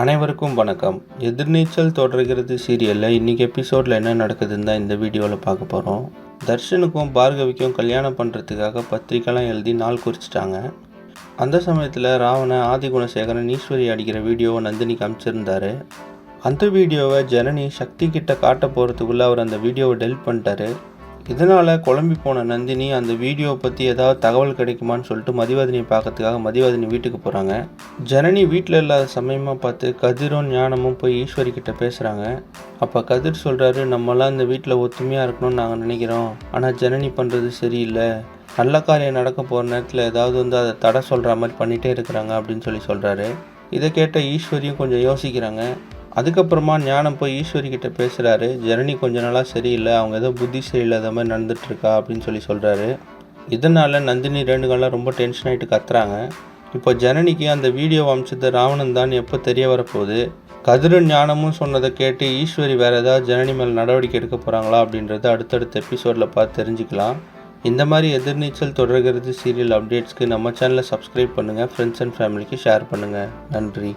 அனைவருக்கும் வணக்கம். எதிர்நீச்சல் தொடர்கிறது சீரியலில் இன்றைக்கி எபிசோடில் என்ன நடக்குதுன்னு தான் இந்த வீடியோவில் பார்க்க போகிறோம். தர்ஷனுக்கும் பார்கவிக்கும் கல்யாணம் பண்ணுறதுக்காக பத்திரிக்கைலாம் எழுதி நாள் குறிச்சிட்டாங்க. அந்த சமயத்தில் ராவண ஆதிகுணசேகரன் ஈஸ்வரி அடிக்கிற வீடியோவை நந்தினிக்கு அமைச்சிருந்தார். அந்த வீடியோவை ஜனனி சக்தி கிட்ட காட்ட போகிறதுக்குள்ளே அவர் அந்த வீடியோவை டெலிட் பண்ணிட்டாரு. இதனால் குழம்பி போன நந்தினி அந்த வீடியோவை பற்றி ஏதாவது தகவல் கிடைக்குமான்னு சொல்லிட்டு மதிவதனியை பார்க்கறதுக்காக மதிவதனி வீட்டுக்கு போகிறாங்க. ஜனனி வீட்டில் இல்லாத சமயமாக பார்த்து கதிரும் ஞானமும் போய் ஈஸ்வரி கிட்ட பேசுகிறாங்க. அப்போ கதிர் சொல்கிறாரு, நம்மளாம் இந்த வீட்டில் ஒத்துமையாக இருக்கணும்னு நாங்கள் நினைக்கிறோம், ஆனால் ஜனனி பண்ணுறது சரியில்லை, நல்ல காரியம் நடக்க போகிற நேரத்தில் ஏதாவது அதை தடை சொல்கிற மாதிரி பண்ணிகிட்டே இருக்கிறாங்க அப்படின்னு சொல்கிறாரு. இதை கேட்ட ஈஸ்வரியும் கொஞ்சம் யோசிக்கிறாங்க. அதுக்கப்புறமா ஞானம் போய் ஈஸ்வரி கிட்ட பேசுகிறாரு. ஜனனி கொஞ்ச நாளாக சரியில்லை, அவங்க ஏதோ புத்தி சரியில்லாத மாதிரி நடந்துகிட்ருக்கா அப்படின்னு சொல்கிறாரு. இதனால் நந்தினி ரேணுகாலாம் ரொம்ப டென்ஷன் ஆகிட்டு கத்துறாங்க. இப்போ ஜனனிக்கு அந்த வீடியோ அமைச்சது ராவணன் தான் எப்போ தெரிய வரப்போகுது. கதிரும் ஞானமும் சொன்னதை கேட்டு ஈஸ்வரி வேறு ஏதாவது ஜனனி மேலே நடவடிக்கை எடுக்க போகிறாங்களா அப்படின்றத அடுத்தடுத்த எபிசோடில் பார்த்து தெரிஞ்சுக்கலாம். இந்த மாதிரி எதிர்நீச்சல் தொடர்கிறது சீரியல் அப்டேட்ஸ்க்கு நம்ம சேனலை சப்ஸ்கிரைப் பண்ணுங்கள், ஃப்ரெண்ட்ஸ் அண்ட் ஃபேமிலிக்கு ஷேர் பண்ணுங்கள். நன்றி.